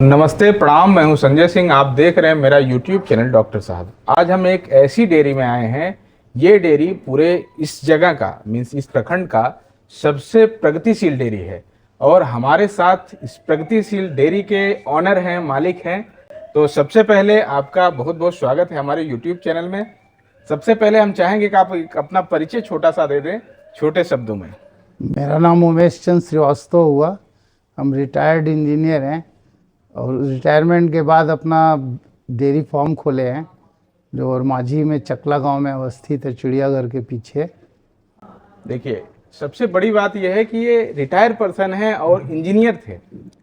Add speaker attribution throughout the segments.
Speaker 1: नमस्ते प्रणाम। मैं हूं संजय सिंह। आप देख रहे हैं मेरा यूट्यूब चैनल डॉक्टर साहब। आज हम एक ऐसी डेयरी में आए हैं। ये डेयरी पूरे इस जगह का मीन्स इस प्रखंड का सबसे प्रगतिशील डेयरी है और हमारे साथ इस प्रगतिशील डेयरी के ऑनर हैं, मालिक हैं। तो सबसे पहले आपका बहुत बहुत स्वागत है हमारे यूट्यूब चैनल में। सबसे पहले हम चाहेंगे कि आप अपना परिचय छोटा सा दे दें, छोटे शब्दों में।
Speaker 2: मेरा नाम उमेश चंद श्रीवास्तव हुआ। हम रिटायर्ड इंजीनियर हैं और रिटायरमेंट के बाद अपना डेयरी फार्म खोले हैं जो और माझी में चकला गांव में अवस्थित है, चिड़ियाघर के पीछे।
Speaker 1: देखिए, सबसे बड़ी बात यह है कि ये रिटायर पर्सन है और इंजीनियर थे।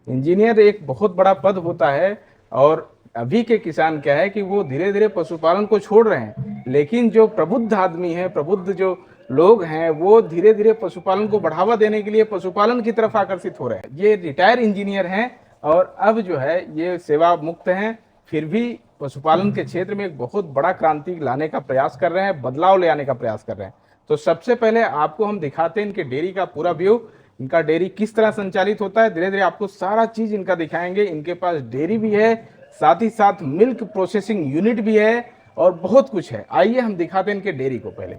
Speaker 1: इंजीनियर एक बहुत बड़ा पद होता है और अभी के किसान क्या है कि वो धीरे धीरे पशुपालन को छोड़ रहे हैं, लेकिन जो प्रबुद्ध आदमी है, प्रबुद्ध जो लोग हैं, वो धीरे धीरे पशुपालन को बढ़ावा देने के लिए पशुपालन की तरफ आकर्षित हो रहे हैं। ये रिटायर इंजीनियर हैं और अब जो है ये सेवा मुक्त हैं, फिर भी पशुपालन के क्षेत्र में एक बहुत बड़ा क्रांति लाने का प्रयास कर रहे हैं, बदलाव ले आने का प्रयास कर रहे हैं। तो सबसे पहले आपको हम दिखाते हैं इनके डेयरी का पूरा व्यू, इनका डेयरी किस तरह संचालित होता है। धीरे धीरे आपको सारा चीज इनका दिखाएंगे। इनके पास डेयरी भी है, साथ ही साथ मिल्क प्रोसेसिंग यूनिट भी है और बहुत कुछ है। आइए हम दिखाते हैं इनके डेयरी को। पहले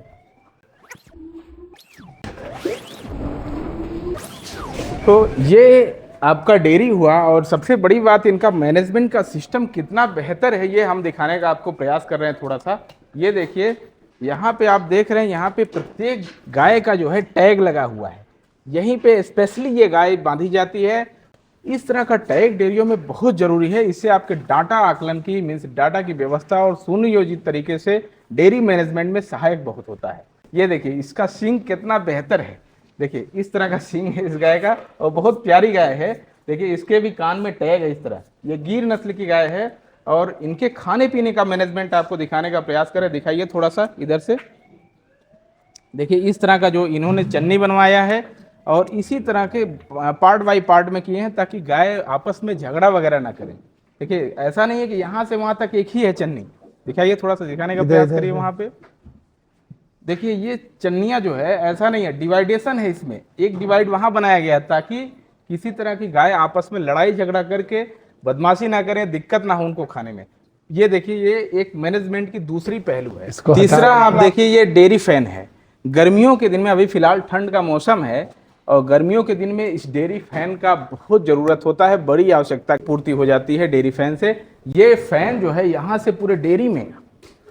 Speaker 1: तो ये आपका डेयरी हुआ और सबसे बड़ी बात इनका मैनेजमेंट का सिस्टम कितना बेहतर है, ये हम दिखाने का आपको प्रयास कर रहे हैं थोड़ा सा। ये देखिए, यहाँ पे आप देख रहे हैं, यहाँ पे प्रत्येक गाय का जो है टैग लगा हुआ है। यहीं पे स्पेशली ये गाय बांधी जाती है। इस तरह का टैग डेयरियों में बहुत जरूरी है। इससे आपके डाटा आकलन की मीन्स डाटा की व्यवस्था और सुनियोजित तरीके से डेयरी मैनेजमेंट में सहायक बहुत होता है। ये देखिए, इसका सींग कितना बेहतर है। देखिए, इस तरह का सींग है इस गाय का और बहुत प्यारी गाय है। देखिए, इसके भी कान में टैग है इस तरह। ये गिर नस्ल की गाय है और इनके खाने पीने का मैनेजमेंट आपको दिखाने का प्रयास करें। दिखाइए थोड़ा सा इधर से। देखिए, इस तरह का जो इन्होंने चन्नी बनवाया है और इसी तरह के पार्ट बाई पार्ट में किए हैं ताकि गाय आपस में झगड़ा वगैरह ना करें। देखिए, ऐसा नहीं है कि यहाँ से वहां तक एक ही है चन्नी। दिखाइए थोड़ा सा, दिखाने का प्रयास करिए वहां पे। देखिए, ये चन्नियां जो है ऐसा नहीं है, डिवाइडेशन है इसमें। एक डिवाइड वहां बनाया गया ताकि किसी तरह की गाय आपस में लड़ाई झगड़ा करके बदमाशी ना करें, दिक्कत ना हो उनको खाने में। ये देखिए, ये एक मैनेजमेंट की दूसरी पहलू है। तीसरा आप देखिए, ये डेयरी फैन है। गर्मियों के दिन में, अभी फिलहाल ठंड का मौसम है और गर्मियों के दिन में इस डेयरी फैन का बहुत जरूरत होता है, बड़ी आवश्यकता पूर्ति हो जाती है डेयरी फैन से। ये फैन जो है यहाँ से पूरे डेयरी में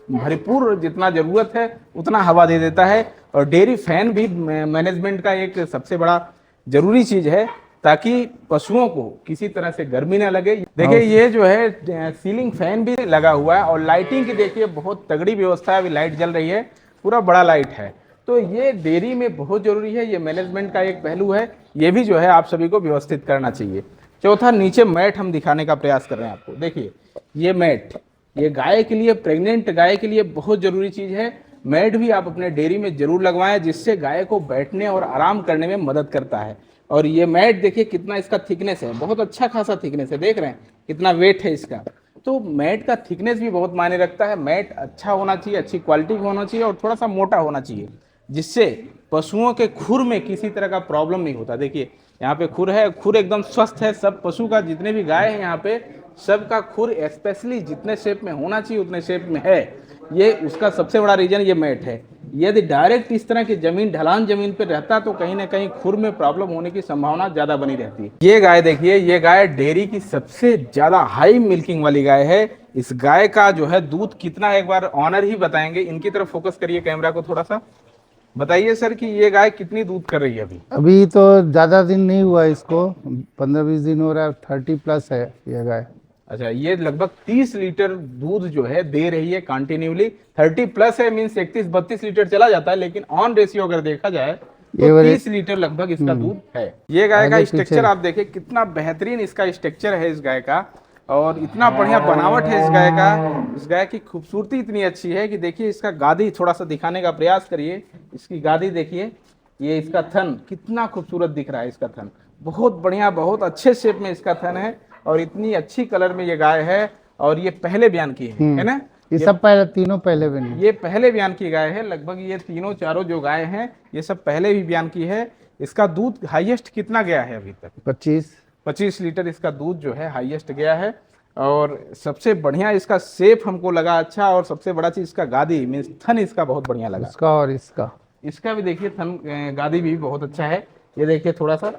Speaker 1: भरपूर जितना जरूरत है उतना हवा दे देता है। और डेयरी फैन भी मैनेजमेंट का एक सबसे बड़ा जरूरी चीज है ताकि पशुओं को किसी तरह से गर्मी ना लगे। देखिए, ये जो है सीलिंग फैन भी लगा हुआ है और लाइटिंग की देखिए बहुत तगड़ी व्यवस्था है। अभी लाइट जल रही है, पूरा बड़ा लाइट है। तो ये डेयरी में बहुत जरूरी है, ये मैनेजमेंट का एक पहलू है। ये भी जो है आप सभी को व्यवस्थित करना चाहिए। चौथा, नीचे मैट हम दिखाने का प्रयास कर रहे हैं आपको। देखिए, ये मैट, ये गाय के लिए, प्रेग्नेंट गाय के लिए बहुत जरूरी चीज है। मैट भी आप अपने डेयरी में जरूर लगवाएं, जिससे गाय को बैठने और आराम करने में मदद करता है। और ये मैट देखिए कितना इसका थिकनेस है, बहुत अच्छा खासा थिकनेस है। देख रहे हैं कितना वेट है इसका। तो मैट का थिकनेस भी बहुत मायने रखता है। मैट अच्छा होना चाहिए, अच्छी क्वालिटी का होना चाहिए और थोड़ा सा मोटा होना चाहिए, जिससे पशुओं के खुर में किसी तरह का प्रॉब्लम नहीं होता। देखिए, यहाँ पे खुर है, खुर एकदम स्वस्थ है। सब पशु का, जितने भी गाय है यहाँ पे, सबका खुर स्पेशली जितने शेप में होना चाहिए उतने शेप में है। ये उसका सबसे बड़ा रीजन ये मैट है। यदि डायरेक्ट इस तरह की जमीन, ढलान जमीन पे रहता तो कहीं ना कहीं खुर में प्रॉब्लम होने की संभावना ज्यादा बनी रहती है। ये गाय देखिए, ये गाय डेयरी की सबसे ज्यादा हाई मिल्किंग वाली गाय है। इस गाय का जो है दूध कितना, एक बार ऑनर ही बताएंगे। इनकी तरफ फोकस करिए कैमरा को थोड़ा सा। बताइए सर कि ये गाय कितनी दूध कर रही है अभी?
Speaker 2: अभी तो ज़्यादा दिन नहीं हुआ इसको, 15-20 दिन हो रहा है। 30+ है ये गाय।
Speaker 1: अच्छा, ये लगभग 30 लीटर दूध जो है दे रही है कंटिन्यूली। 30+ है मीन्स 31-32 लीटर चला जाता है, लेकिन ऑन रेशियो अगर देखा जाए तो 30 लीटर लगभग इसका दूध है। ये गाय का स्ट्रक्चर आप देखिए, कितना बेहतरीन इसका स्ट्रक्चर है इस गाय का और इतना बढ़िया बनावट है इस गाय का। इस गाय की खूबसूरती इतनी अच्छी है कि देखिए, इसका गादी थोड़ा सा दिखाने का प्रयास करिए। इसकी गादी देखिए, ये इसका थन कितना खूबसूरत दिख रहा है। इसका थन बहुत बढ़िया, बहुत अच्छे शेप में इसका थन है और इतनी अच्छी कलर में ये गाय है। और ये पहले बयान की है ना?
Speaker 2: ये सब पहले, तीनों पहले भी नहीं।
Speaker 1: ये पहले बयान की गाय है। लगभग ये तीनों चारों जो गाय हैं ये सब पहले भी बयान की है। इसका दूध हाईएस्ट कितना गया है अभी तक?
Speaker 2: 25।
Speaker 1: 25 लीटर इसका दूध जो है हाईएस्ट गया है। और सबसे बढ़िया इसका शेप हमको लगा अच्छा, और सबसे बड़ा चीज इसका गादी मीन्स थन इसका बहुत बढ़िया लगा।
Speaker 2: इसका और इसका
Speaker 1: भी देखिए थन गादी भी बहुत अच्छा है। ये देखिए थोड़ा सा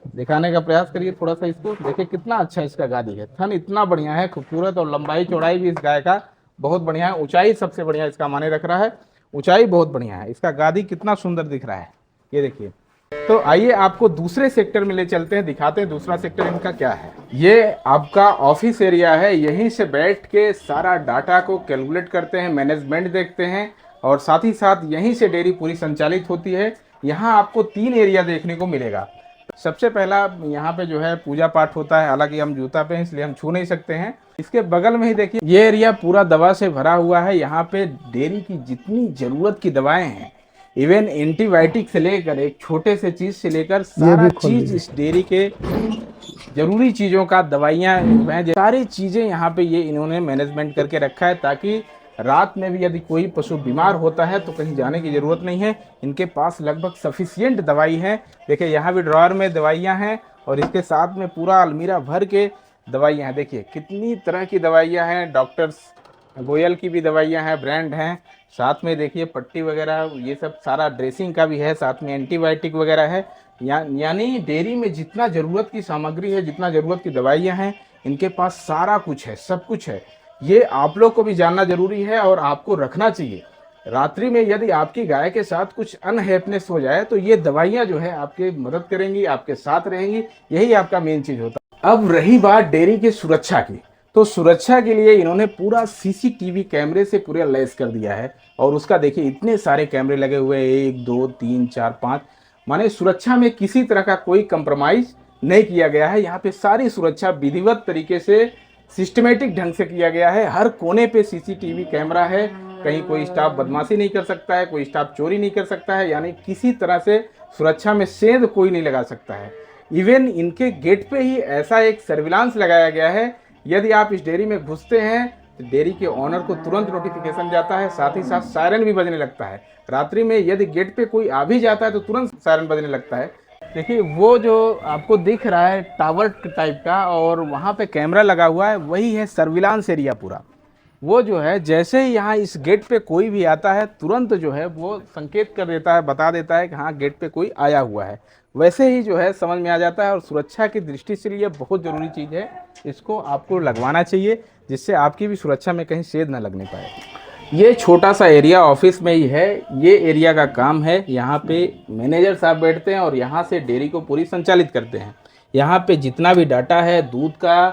Speaker 1: दिखाने का प्रयास करिए, थोड़ा सा इसको देखिए कितना अच्छा इसका गादी है, थन इतना बढ़िया है, खूबसूरत, और लंबाई चौड़ाई भी इस गाय का बहुत बढ़िया है। ऊंचाई सबसे बढ़िया इसका माने रख रहा है, ऊंचाई बहुत बढ़िया है, इसका गादी कितना सुंदर दिख रहा है, ये देखिए। तो आइए आपको दूसरे सेक्टर में ले चलते हैं, दिखाते हैं दूसरा सेक्टर इनका क्या है। ये आपका ऑफिस एरिया है, यहीं से बैठ के सारा डाटा को कैलकुलेट करते हैं, मैनेजमेंट देखते हैं, और साथ ही साथ यहीं से डेयरी पूरी संचालित होती है। यहाँ आपको 3 एरिया देखने को मिलेगा। सबसे पहला यहाँ पे जो है पूजा पाठ होता है, हालांकि हम जूता पे हैं इसलिए हम छू नहीं सकते हैं। इसके बगल में ही देखिए ये एरिया पूरा दवा से भरा हुआ है। यहाँ पे डेयरी की जितनी जरूरत की दवाएं हैं, इवन एंटीबायोटिक से लेकर एक छोटे से चीज से लेकर सारा चीज इस डेयरी के जरूरी चीजों का दवाइयाँ हैं, सारी चीजें यहाँ पे ये इन्होंने मैनेजमेंट करके रखा है, ताकि रात में भी यदि कोई पशु बीमार होता है तो कहीं जाने की ज़रूरत नहीं है। इनके पास लगभग सफिशियंट दवाई है। देखिए यहाँ भी ड्रॉअर में दवाइयाँ हैं, और इसके साथ में पूरा अलमीरा भर के दवाइयाँ हैं। देखिए कितनी तरह की दवाइयाँ हैं, डॉक्टर्स गोयल की भी दवाइयाँ हैं, ब्रांड हैं। साथ में देखिए पट्टी वगैरह ये सब सारा ड्रेसिंग का भी है, साथ में एंटीबायोटिक वगैरह है। यानी डेयरी में जितना ज़रूरत की सामग्री है, जितना ज़रूरत की दवाइयाँ हैं, इनके पास सारा कुछ है, सब कुछ है। ये आप लोग को भी जानना जरूरी है और आपको रखना चाहिए। रात्रि में यदि आपकी गाय के साथ कुछ अनहैप्पीनेस हो जाए तो ये दवाइयाँ जो है आपकी मदद करेंगी, आपके साथ रहेंगी, यही आपका मेन चीज होता है। अब रही बात डेयरी की सुरक्षा की, तो सुरक्षा के लिए इन्होंने पूरा सीसीटीवी कैमरे से पूरा लैस कर दिया है, और उसका देखिए इतने सारे कैमरे लगे हुए हैं, 1 2 3 4 5, माने सुरक्षा में किसी तरह का कोई कंप्रोमाइज नहीं किया गया है। यहाँ पे सारी सुरक्षा विधिवत तरीके से सिस्टमेटिक ढंग से किया गया है। हर कोने पे सीसीटीवी कैमरा है, कहीं कोई स्टाफ बदमाशी नहीं कर सकता है, कोई स्टाफ चोरी नहीं कर सकता है, यानी किसी तरह से सुरक्षा में सेंध कोई नहीं लगा सकता है। इवन इनके गेट पे ही ऐसा एक सर्विलांस लगाया गया है, यदि आप इस डेयरी में घुसते हैं तो डेयरी के ऑनर को तुरंत नोटिफिकेशन जाता है, साथ ही साथ सायरन भी बजने लगता है। रात्रि में यदि गेट पे कोई आ भी जाता है तो तुरंत सायरन बजने लगता है। देखिए वो जो आपको दिख रहा है टावर टाइप का, और वहाँ पे कैमरा लगा हुआ है, वही है सर्विलांस एरिया पूरा। वो जो है जैसे ही यहाँ इस गेट पे कोई भी आता है तुरंत जो है वो संकेत कर देता है, बता देता है कि हाँ गेट पे कोई आया हुआ है। वैसे ही जो है समझ में आ जाता है, और सुरक्षा की दृष्टि से ये बहुत ज़रूरी चीज़ है, इसको आपको लगवाना चाहिए, जिससे आपकी भी सुरक्षा में कहीं सेध न लगने पाए। ये छोटा सा एरिया ऑफिस में ही है, ये एरिया का काम है। यहाँ पे मैनेजर साहब बैठते हैं और यहाँ से डेयरी को पूरी संचालित करते हैं। यहाँ पे जितना भी डाटा है दूध का,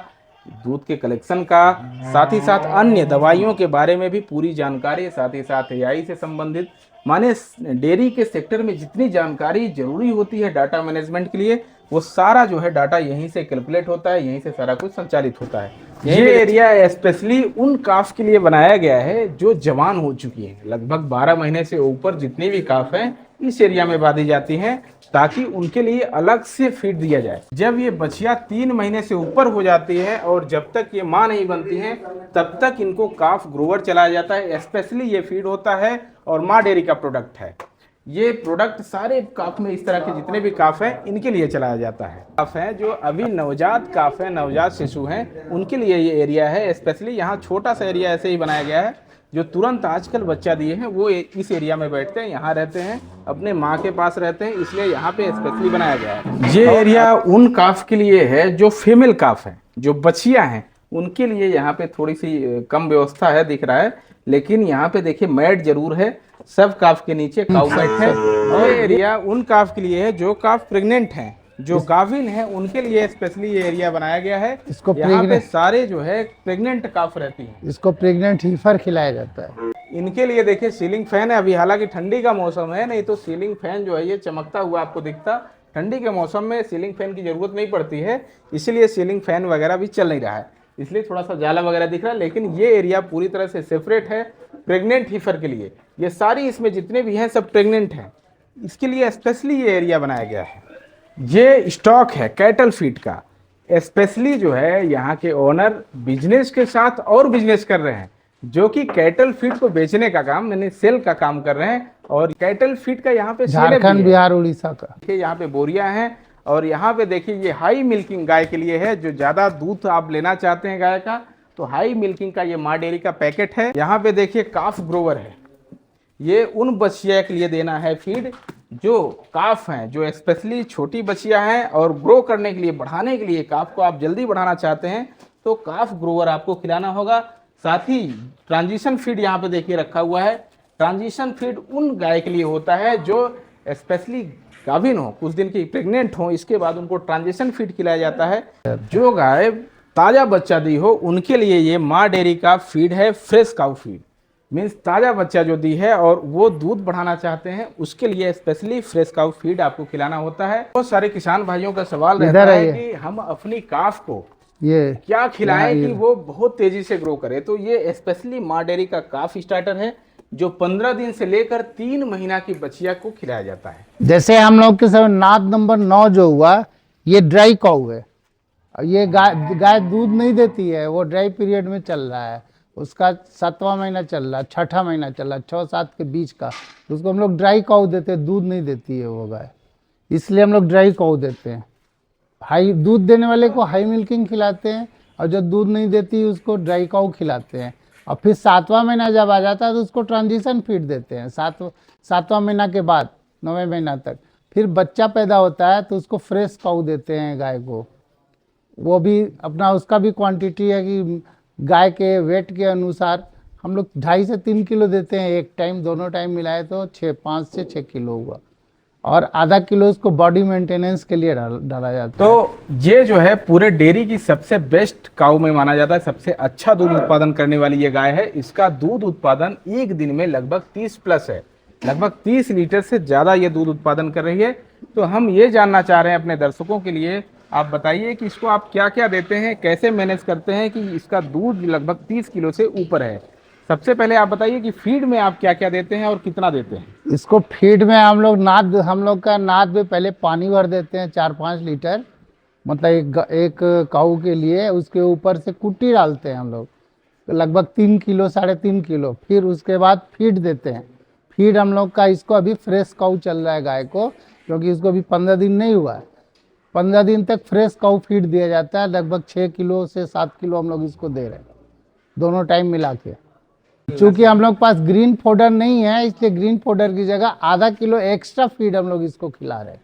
Speaker 1: दूध के कलेक्शन का, साथ ही साथ अन्य दवाइयों के बारे में भी पूरी जानकारी, साथ ही साथ एआई से संबंधित, माने डेयरी के सेक्टर में जितनी जानकारी जरूरी होती है डाटा मैनेजमेंट के लिए, वो सारा जो है डाटा यहीं से कैलकुलेट होता है, यहीं से सारा कुछ संचालित होता है। ये एरिया स्पेशली उन काफ के लिए बनाया गया है जो जवान हो चुकी हैं। लगभग 12 महीने से ऊपर जितनी भी काफ हैं इस एरिया में बांधी जाती हैं, ताकि उनके लिए अलग से फीड दिया जाए। जब ये बछिया 3 महीने से ऊपर हो जाती है और जब तक ये माँ नहीं बनती हैं तब तक इनको काफ ग्रोवर चलाया जाता है। स्पेशली ये फीड होता है और माँ डेयरी का प्रोडक्ट है। ये प्रोडक्ट सारे काफ में इस तरह के जितने भी काफ हैं इनके लिए चलाया जाता है। काफ हैं जो अभी नवजात काफ हैं, नवजात शिशु हैं, उनके लिए ये एरिया है। स्पेशली यहाँ छोटा सा एरिया ऐसे ही बनाया गया है, जो तुरंत आजकल बच्चा दिए हैं वो इस एरिया में बैठते हैं, यहाँ रहते हैं, अपने माँ के पास रहते हैं, इसलिए यहाँ पे स्पेशली बनाया गया है। ये एरिया उन काफ के लिए है जो फीमेल काफ हैं, जो बछिया हैं, उनके लिए यहाँ पे थोड़ी सी कम व्यवस्था है दिख रहा है, लेकिन यहाँ पे देखिए मैट जरूर है, सब काफ के नीचे काउ मैट है। और एरिया उन काफ के लिए है जो काफ प्रेग्नेंट हैं, जो गाभिन है, उनके लिए स्पेशली ये एरिया बनाया गया है।
Speaker 2: इसको
Speaker 1: यहाँ पे सारे जो है प्रेग्नेंट काफ रहती हैं,
Speaker 2: इसको प्रेग्नेंट हीफर खिलाया जाता है।
Speaker 1: इनके लिए देखिए सीलिंग फैन है। अभी हालांकि ठंडी का मौसम है, नहीं तो सीलिंग फैन जो है ये चमकता हुआ आपको दिखता। ठंडी के मौसम में सीलिंग फैन की जरूरत नहीं पड़ती है, इसलिए सीलिंग फैन वगैरह भी चल नहीं रहा है, इसलिए थोड़ा सा जाला वगैरह दिख रहा है। लेकिन ये एरिया पूरी तरह से सेपरेट है प्रेग्नेंट हीफर के लिए। ये सारी इसमें जितने भी हैं सब प्रेग्नेंट हैं, इसके लिए स्पेशली ये एरिया बनाया गया है। ये स्टॉक है कैटल फीड का। स्पेशली जो है यहाँ के ओनर बिजनेस के साथ और बिजनेस कर रहे हैं, जो कि कैटल फीड को बेचने का काम, यानी सेल का काम कर रहे हैं। और कैटल फीड का यहाँ पे
Speaker 2: झारखंड, बिहार, उड़ीसा का।
Speaker 1: यहाँ पे बोरिया हैं, और यहाँ पे देखिए ये हाई मिल्किंग गाय के लिए है, जो ज़्यादा दूध आप लेना चाहते हैं गाय का, तो हाई मिल्किंग का ये माँ डेयरी का पैकेट है। यहाँ पे देखिए काफ ग्रोवर है, ये उन बछिया के लिए देना है फीड जो काफ हैं, जो स्पेशली छोटी बछिया हैं और ग्रो करने के लिए, बढ़ाने के लिए, काफ को आप जल्दी बढ़ाना चाहते हैं तो काफ ग्रोवर आपको खिलाना होगा। साथ ही ट्रांजिशन फीड यहाँ पे देखिए रखा हुआ है। ट्रांजिशन फीड उन गाय के लिए होता है जो स्पेशली गाभिन हो, कुछ दिन की प्रेग्नेंट हो, इसके बाद उनको ट्रांजिशन फीड खिलाया जाता है। जो गाय ताज़ा बच्चा दी हो उनके लिए ये माँ डेयरी का फीड है, फ्रेश काउ फीड। मीन्स ताज़ा बच्चा जो दी है और वो दूध बढ़ाना चाहते हैं उसके लिए स्पेशली फ्रेश काउ फीड आपको खिलाना होता है। बहुत सारे किसान भाइयों का सवाल रहता है कि हम अपनी काफ को
Speaker 2: ये
Speaker 1: क्या खिलाएं कि वो बहुत तेजी से ग्रो करे। तो ये स्पेशली माँ डेयरी का काफ स्टार्टर है जो 15 दिन से लेकर 3 महीना की बच्चिया को खिलाया जाता है।
Speaker 2: जैसे हम लोग के सब नाद नंबर 9 जो हुआ, ये ड्राई काउ है। ये गाय दूध नहीं देती है, वो ड्राई पीरियड में चल रहा है, उसका 7वां महीना चल रहा है, 6ठा महीना चल रहा है, 6-7 के बीच का, तो उसको हम लोग ड्राई काउ देते हैं। दूध नहीं देती है वो गाय, इसलिए हम लोग ड्राई काउ देते हैं। हाई दूध देने वाले को हाई मिल्किंग खिलाते हैं और जो दूध नहीं देती उसको ड्राई काउ खिलाते हैं। और फिर 7वां महीना जब आ जाता है तो उसको ट्रांजिशन फीड देते हैं। 7वां महीना के बाद 9वें महीना तक फिर बच्चा पैदा होता है तो उसको फ्रेश काउ देते हैं गाय को। वो भी अपना, उसका भी क्वांटिटी है कि गाय के वेट के अनुसार हम लोग 2.5 से 3 किलो देते हैं एक टाइम, दोनों टाइम मिलाए तो 5 से 6 किलो हुआ, और आधा किलो उसको बॉडी मेंटेनेंस के लिए डाला जाता है।
Speaker 1: तो ये जो है पूरे डेयरी की सबसे बेस्ट काऊ में माना जाता है, सबसे अच्छा दूध उत्पादन करने वाली ये गाय है। इसका दूध उत्पादन एक दिन में लगभग 30 प्लस है, लगभग 30 लीटर से ज़्यादा ये दूध उत्पादन कर रही है। तो हम ये जानना चाह रहे हैं अपने दर्शकों के लिए, आप बताइए कि इसको आप क्या क्या देते हैं, कैसे मैनेज करते हैं कि इसका दूध लगभग 30 किलो से ऊपर है। सबसे पहले आप बताइए कि फीड में आप क्या क्या देते हैं और कितना देते हैं।
Speaker 2: इसको फीड में हम लोग का नाद में पहले पानी भर देते हैं 4-5 लीटर, मतलब एक काऊ के लिए। उसके ऊपर से कुट्टी डालते हैं हम लोग लगभग 3 किलो 3.5 किलो। फिर उसके बाद फीड देते हैं। फीड हम लोग का, इसको अभी फ्रेश काऊ चल रहा है गाय को, क्योंकि इसको अभी 15 दिन नहीं हुआ है। 15 दिन तक फ्रेश काऊ फीड दिया जाता है। लगभग 6 किलो से 7 किलो हम लोग इसको दे रहे हैं दोनों टाइम मिला के। चूँकि हम लोग पास ग्रीन फोडर नहीं है, इसलिए ग्रीन फोडर की जगह आधा किलो एक्स्ट्रा फीड हम लोग इसको खिला रहे हैं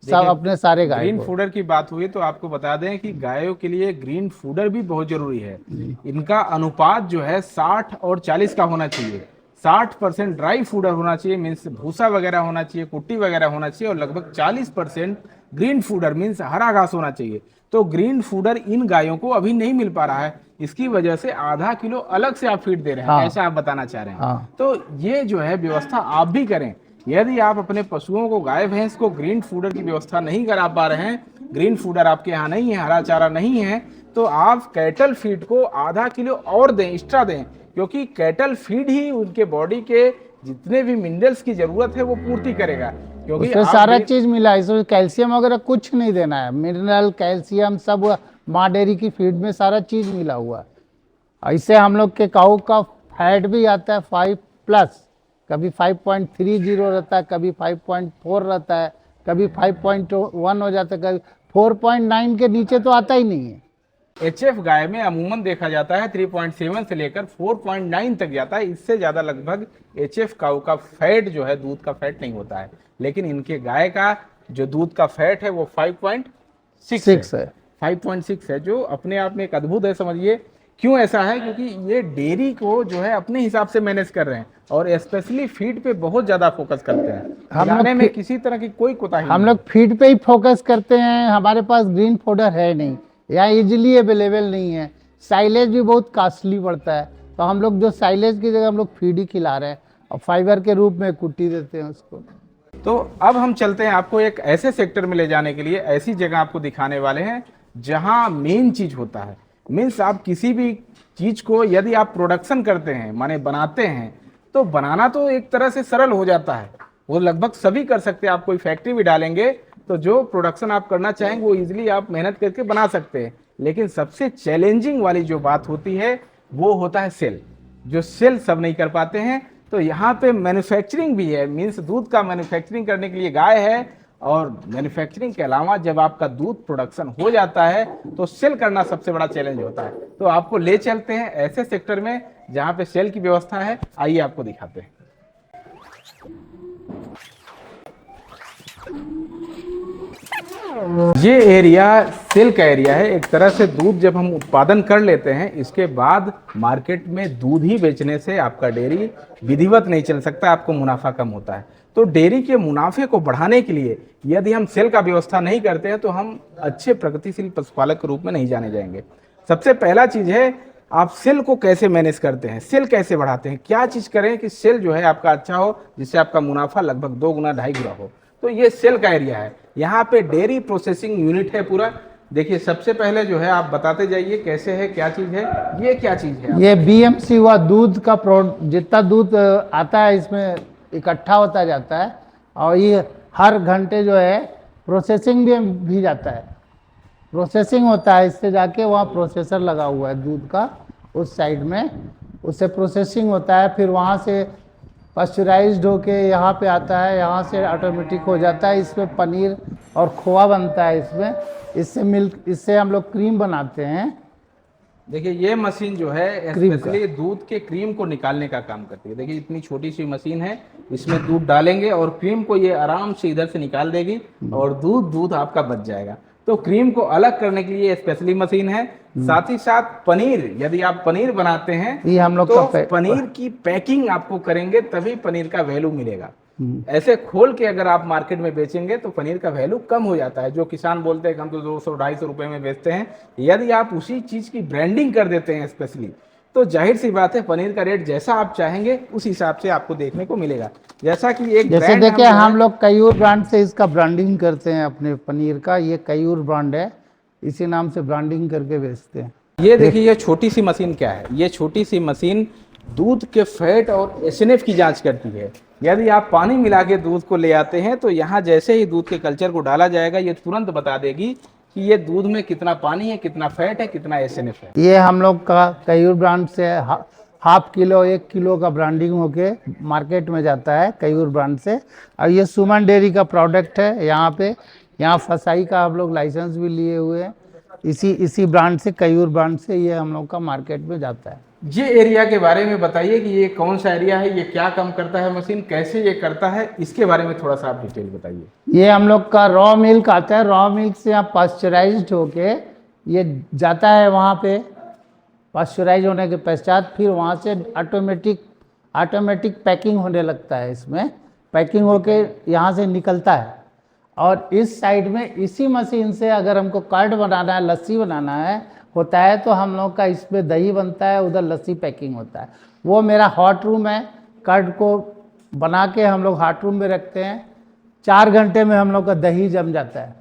Speaker 2: सब अपने सारे गाय
Speaker 1: ग्रीन
Speaker 2: को।
Speaker 1: फूडर की बात हुई तो आपको बता दें कि गायों के लिए ग्रीन फूडर भी बहुत जरूरी है। इनका अनुपात जो है 60 और 40 का होना चाहिए। 60% ड्राई फूडर होना चाहिए, मीन्स भूसा वगैरह होना चाहिए, कुट्टी वगैरह होना चाहिए, और लगभग 40% ग्रीन फूडर मीन्स हरा घास होना चाहिए। तो ग्रीन फूडर इन गायों को अभी नहीं मिल पा रहा है, इसकी वजह से आधा किलो अलग से आप फीड दे रहे हैं।
Speaker 2: हाँ।
Speaker 1: ऐसा आप बताना चाह रहे हैं।
Speaker 2: हाँ।
Speaker 1: तो ये जो है व्यवस्था आप भी करें। यदि आप अपने पशुओं को, गाय भैंस को ग्रीन फूडर की व्यवस्था नहीं करा पा रहे हैं, ग्रीन फूडर आपके यहाँ नहीं है, हरा चारा नहीं है, तो आप कैटल फीड को आधा किलो और दें, एक्स्ट्रा दें, क्योंकि कैटल फीड ही उनके बॉडी के जितने भी मिनरल्स की जरूरत है वो पूर्ति करेगा। क्योंकि
Speaker 2: उसमें सारा चीज मिला है, इसमें कैल्शियम वगैरह कुछ नहीं देना है। मिनरल, कैल्शियम सब माँ डेयरी की फीड में सारा चीज मिला हुआ है। इससे हम लोग के काऊ का फैट भी आता है 5+, कभी 5.30 रहता है, कभी 5.4 रहता है, कभी 5.1 हो जाता है, कभी 4.9 के नीचे तो आता ही नहीं है।
Speaker 1: एचएफ गाय में अमूमन देखा जाता है 3.7 से लेकर 4.9 तक जाता है। इससे ज्यादा लगभग एचएफ काऊ का फैट जो है, दूध का फैट नहीं होता है। लेकिन इनके गाय का जो दूध का फैट है वो 5.6 है। 5.6 है, जो अपने आप में एक अद्भुत है। समझिए क्यों ऐसा है, क्योंकि ये डेयरी को जो है अपने हिसाब से मैनेज कर रहे हैं और स्पेशली फीड पे बहुत ज्यादा फोकस करते हैं। खिलाने में किसी तरह की कोई कोताही
Speaker 2: हम लोग फीड पे ही फोकस करते हैं। हमारे पास ग्रीन फोडर है नहीं, या इजीली अवेलेबल नहीं है। साइलेज भी बहुत कॉस्टली पड़ता है, तो हम लोग जो साइलेज की जगह हम लोग फीड ही खिला रहे हैं और फाइबर के रूप में कुट्टी देते हैं उसको।
Speaker 1: तो अब हम चलते हैं आपको एक ऐसे सेक्टर में ले जाने के लिए, ऐसी जगह आपको दिखाने वाले हैं जहां मेन चीज होता है। मीन्स आप किसी भी चीज को यदि आप प्रोडक्शन करते हैं, माने बनाते हैं, तो बनाना तो एक तरह से सरल हो जाता है, वो लगभग सभी कर सकते हैं। आप कोई फैक्ट्री भी डालेंगे तो जो प्रोडक्शन आप करना चाहेंगे वो इजीली आप मेहनत करके बना सकते हैं। लेकिन सबसे चैलेंजिंग वाली जो बात होती है वो होता है सेल, जो सेल सब नहीं कर पाते हैं। तो यहाँ पे मैन्युफैक्चरिंग भी है, मीन्स दूध का मैन्युफैक्चरिंग करने के लिए गाय है और मैन्युफैक्चरिंग के अलावा जब आपका दूध प्रोडक्शन हो जाता है तो सेल करना सबसे बड़ा चैलेंज होता है। तो आपको ले चलते हैं ऐसे सेक्टर में जहां पे सेल की व्यवस्था है, आइए आपको दिखाते हैं। ये एरिया सेल का एरिया है। एक तरह से दूध जब हम उत्पादन कर लेते हैं, इसके बाद मार्केट में दूध ही बेचने से आपका डेयरी विधिवत नहीं चल सकता, आपको मुनाफा कम होता है। तो डेयरी के मुनाफे को बढ़ाने के लिए यदि हम सेल का व्यवस्था नहीं करते हैं तो हम अच्छे प्रगतिशील पशुपालक के रूप में नहीं जाने जाएंगे। सबसे पहला चीज है, आप सेल को कैसे मैनेज करते हैं, सेल कैसे बढ़ाते हैं, क्या चीज करें कि सेल जो है आपका अच्छा हो, जिससे आपका मुनाफा लगभग 2 गुना 2.5 गुना हो। तो ये सेल का एरिया है। यहाँ पे डेयरी प्रोसेसिंग यूनिट है पूरा। देखिए सबसे पहले जो है आप बताते जाइए कैसे है, क्या चीज है, ये क्या चीज है।
Speaker 2: ये बीएमसी हुआ, दूध का जितना दूध आता है इसमें इकट्ठा होता जाता है, और ये हर घंटे जो है प्रोसेसिंग भी जाता है, प्रोसेसिंग होता है। इससे जाके वहाँ प्रोसेसर लगा हुआ है दूध का उस साइड में, उससे प्रोसेसिंग होता है। फिर वहाँ से पास्चराइज्ड होके यहाँ पे आता है, यहाँ से ऑटोमेटिक हो जाता है। इसमें पनीर और खोआ बनता है इसमें, इससे मिल्क, इससे हम लोग क्रीम बनाते हैं।
Speaker 1: देखिए ये मशीन जो है स्पेशली दूध के क्रीम को निकालने का काम करती है। देखिए इतनी छोटी सी मशीन है, इसमें दूध डालेंगे और क्रीम को ये आराम से इधर से निकाल देगी और दूध आपका बच जाएगा। तो क्रीम को अलग करने के लिए स्पेशली मशीन है। साथ ही साथ पनीर, यदि आप पनीर बनाते हैं
Speaker 2: ये हम लोग
Speaker 1: तो पनीर की पैकिंग आपको करेंगे तभी पनीर का वैल्यू मिलेगा। ऐसे खोल के अगर आप मार्केट में बेचेंगे तो पनीर का वैल्यू कम हो जाता है। जो किसान बोलते हैं कि हम तो 200-250 रुपए में बेचते हैं, यदि आप उसी चीज की ब्रांडिंग कर देते हैं स्पेशली, तो जाहिर सी बात है पनीर का रेट जैसा आप चाहेंगे उस हिसाब से आपको देखने को मिलेगा। जैसा कि एक
Speaker 2: जैसे देखिए हम लोग कयूर ब्रांड से इसका ब्रांडिंग करते हैं अपने पनीर का। ये कयूर ब्रांड है, इसी नाम से ब्रांडिंग करके बेचते हैं।
Speaker 1: ये देखिए ये छोटी सी मशीन क्या है, ये छोटी सी मशीन दूध के फैट और एसएनएफ की जांच करती है। यदि आप पानी मिला के दूध को ले आते हैं तो यहाँ जैसे ही दूध के कल्चर को डाला जाएगा, ये तुरंत बता देगी कि ये दूध में कितना पानी है, कितना फैट है, कितना एसएनएफ है।
Speaker 2: ये हम लोग का कयूर ब्रांड से हाफ किलो 1 किलो का ब्रांडिंग होके मार्केट में जाता है कयूर ब्रांड से। और ये सुमन डेयरी का प्रोडक्ट है। यहाँ फसाई का हम लोग लाइसेंस भी लिए हुए हैं। इसी ब्रांड से, कयूर ब्रांड से ये हम लोग का मार्केट में जाता है।
Speaker 1: ये एरिया के बारे में बताइए कि ये कौन सा एरिया है, ये क्या काम करता है मशीन, कैसे ये करता है, इसके बारे में थोड़ा सा आप डिटेल बताइए।
Speaker 2: ये हम लोग का रॉ मिल्क आता है। रॉ मिल्क से यहाँ पास्चराइज्ड होके ये जाता है वहाँ पे। पास्चराइज होने के पश्चात फिर वहाँ से ऑटोमेटिक पैकिंग होने लगता है। इसमें पैकिंग होके यहाँ से निकलता है। और इस साइड में इसी मशीन से अगर हमको कर्ड बनाना है, लस्सी बनाना होता है तो हम लोग का इसमें दही बनता है, उधर लस्सी पैकिंग होता है। वो मेरा हॉट रूम है। कर्ड को बना के हम लोग हॉट रूम में रखते हैं। 4 घंटे में हम लोग का दही जम जाता है।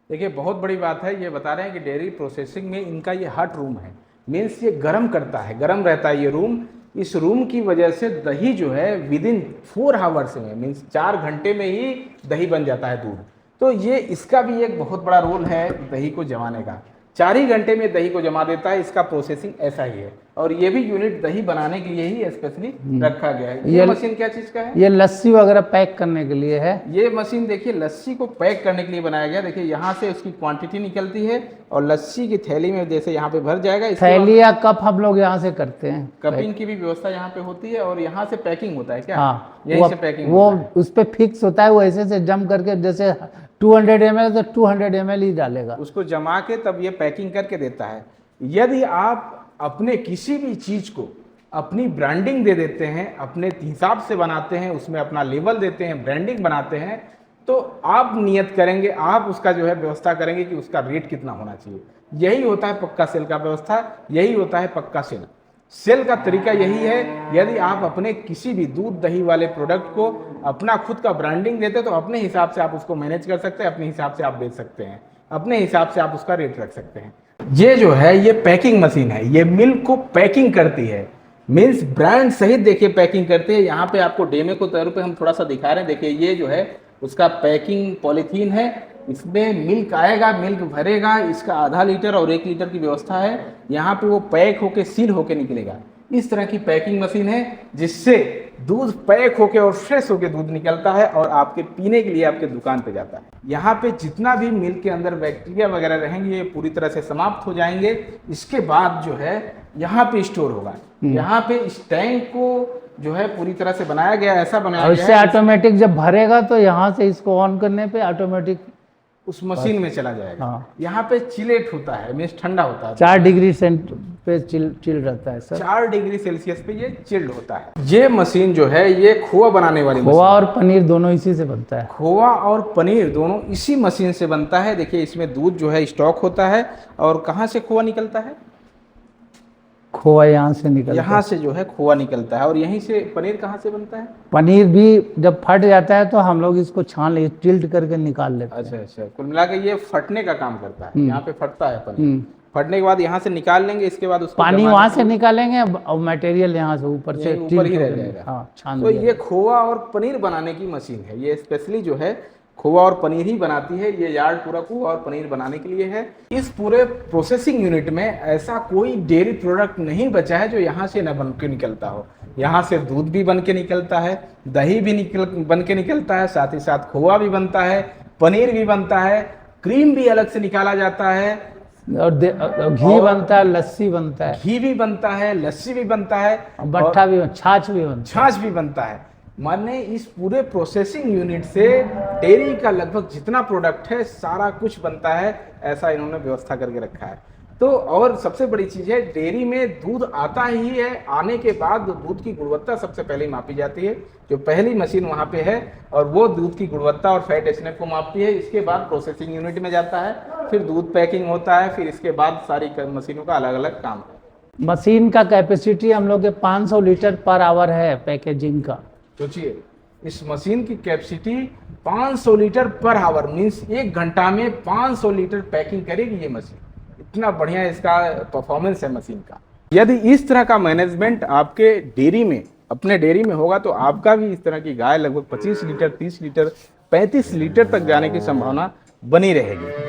Speaker 1: देखिए बहुत बड़ी बात है, ये बता रहे हैं कि डेयरी प्रोसेसिंग में इनका ये हॉट रूम है, मीन्स ये गर्म करता है, गर्म रहता है ये रूम। इस रूम की वजह से दही जो है विदिन 4 आवर्स में, मीन्स 4 घंटे में ही दही बन जाता है दूध। तो ये इसका भी एक बहुत बड़ा रोल है दही को जमाने का। 4 ही घंटे में दही को जमा देता है, इसका प्रोसेसिंग ऐसा ही है। और ये भी यूनिट दही बनाने के लिए ही स्पेशली रखा गया है। ये मशीन क्या चीज का है?
Speaker 2: ये लस्सी वगैरह पैक करने के लिए है।
Speaker 1: ये मशीन देखिए लस्सी को पैक करने के लिए बनाया गया। देखिए यहाँ से उसकी क्वांटिटी निकलती है और लस्सी की थैली में जैसे यहाँ पे भर जाएगा।
Speaker 2: थैली या कप हम लोग यहाँ से करते हैं।
Speaker 1: कपिंग की भी व्यवस्था यहाँ पे होती है और यहाँ से पैकिंग होता है क्या?
Speaker 2: हाँ,
Speaker 1: यहीं से पैकिंग
Speaker 2: वो उस पे फिक्स होता है। वो ऐसे से जम करके, जैसे 200 ml तो 200 ml ही डालेगा,
Speaker 1: उसको जमा के तब ये पैकिंग करके देता है। यदि आप अपने किसी भी चीज को अपनी ब्रांडिंग दे देते हैं, अपने हिसाब से बनाते हैं, उसमें अपना लेबल देते हैं, ब्रांडिंग बनाते हैं, तो आप नियत करेंगे, आप उसका जो है व्यवस्था करेंगे कि उसका रेट कितना होना चाहिए। यही होता है पक्का सेल का व्यवस्था, यही होता है पक्का सेल। सेल का तरीका यही है। यदि आप अपने किसी भी दूध दही वाले प्रोडक्ट को अपना खुद का ब्रांडिंग देते तो अपने हिसाब से आप उसको मैनेज कर सकते हैं, अपने हिसाब से आप बेच सकते हैं, अपने हिसाब से आप उसका रेट रख सकते हैं। ये जो है ये पैकिंग मशीन है, ये मिल्क को पैकिंग करती है, मीन्स ब्रांड सहित देखिए पैकिंग करते हैं। यहाँ पे आपको डेमो के तौर पे हम थोड़ा सा दिखा रहे हैं। देखिए ये जो है उसका पैकिंग पॉलीथीन है, इसमें मिल्क आएगा, मिल्क भरेगा, इसका आधा लीटर और 1 लीटर की व्यवस्था है। यहाँ पे वो पैक होके सील होके निकलेगा। इस तरह की पैकिंग मशीन है जिससे दूध पैक होके और फ्रेश होके दूध निकलता है और आपके पीने के लिए आपके दुकान पे जाता है। यहाँ पे जितना भी मिल्क के अंदर बैक्टीरिया वगैरह रहेंगे ये पूरी तरह से समाप्त हो जाएंगे। इसके बाद जो है यहाँ पे स्टोर होगा। यहाँ पे इस टैंक को जो है पूरी तरह से बनाया गया, ऐसा बनाया
Speaker 2: और
Speaker 1: गया
Speaker 2: इससे
Speaker 1: है
Speaker 2: ऑटोमेटिक जब भरेगा तो यहाँ से इसको ऑन करने पे ऑटोमेटिक
Speaker 1: उस मशीन में चला जाएगा।
Speaker 2: हाँ।
Speaker 1: यहाँ पे चिलेट होता है, मीन्स ठंडा होता है।
Speaker 2: 4 डिग्री सेंट पे चिल रहता है सर।
Speaker 1: 4 डिग्री सेल्सियस पे ये चिल्ड होता है। ये मशीन जो है ये खोआ बनाने वाली मशीन
Speaker 2: खोआ और पनीर दोनों इसी से बनता है।
Speaker 1: खोआ और पनीर दोनों इसी मशीन से बनता है। देखिए इसमें दूध जो है स्टॉक होता है और कहाँ से खोआ निकलता है?
Speaker 2: खोआ यहाँ से निकलता
Speaker 1: यहाँ
Speaker 2: है।
Speaker 1: से जो है खोआ निकलता है। और यहीं से पनीर कहाँ से बनता है?
Speaker 2: पनीर भी जब फट जाता है तो हम लोग इसको छान ले टिल्ट करके निकाल लेते हैं।
Speaker 1: अच्छा अच्छा, कुल मिला के ये फटने का काम करता है। यहाँ पे फटता है पनीर, फटने के बाद यहाँ से निकाल लेंगे। इसके बाद उसको
Speaker 2: पानी वहां से निकालेंगे और मटेरियल यहाँ से ऊपर से
Speaker 1: यहीं ऊपर ही रह जाएगा।
Speaker 2: हाँ, छान
Speaker 1: तो
Speaker 2: दिया।
Speaker 1: ये खोआ और पनीर बनाने की मशीन है। ये स्पेशली जो है खोआ और पनीर ही बनाती है। ये यार्ड पूरा खोआ और पनीर बनाने के लिए है। इस पूरे प्रोसेसिंग यूनिट में ऐसा कोई डेयरी प्रोडक्ट नहीं बचा है जो यहाँ से न बन के निकलता हो। यहाँ से दूध भी बन के निकलता है, दही भी बन के निकलता है, साथ ही साथ खोआ भी बनता है, पनीर भी बनता है, क्रीम भी अलग से निकाला जाता है
Speaker 2: और घी बनता है, लस्सी बनता है,
Speaker 1: घी भी बनता है, लस्सी भी बनता है,
Speaker 2: मट्ठा भी, छाछ भी बनता है।
Speaker 1: छाछ भी बनता है। माने इस पूरे प्रोसेसिंग यूनिट से डेयरी का लगभग जितना प्रोडक्ट है सारा कुछ बनता है। ऐसा इन्होंने व्यवस्था करके रखा है। तो और सबसे बड़ी चीज़ है, डेयरी में दूध आता ही है, आने के बाद दूध की गुणवत्ता सबसे पहले मापी जाती है। जो पहली मशीन वहाँ पे है और वो दूध की गुणवत्ता और फैट एस्नेफ को मापती है। इसके बाद प्रोसेसिंग यूनिट में जाता है, फिर दूध पैकिंग होता है, फिर इसके बाद सारी मशीनों का अलग अलग काम है।
Speaker 2: मशीन का कैपेसिटी हम लोग के 500 लीटर पर आवर है पैकेजिंग का।
Speaker 1: सोचिए इस मशीन की capacity 500 litre per hour, means 1 घंटा में 500 लीटर पैकिंग करेगी ये मशीन। इतना बढ़िया इसका परफॉर्मेंस है मशीन का। यदि इस तरह का मैनेजमेंट आपके डेयरी में, अपने डेयरी में होगा तो आपका भी इस तरह की गाय लगभग 25 लीटर, 30 लीटर, 35 लीटर तक जाने की संभावना बनी रहेगी।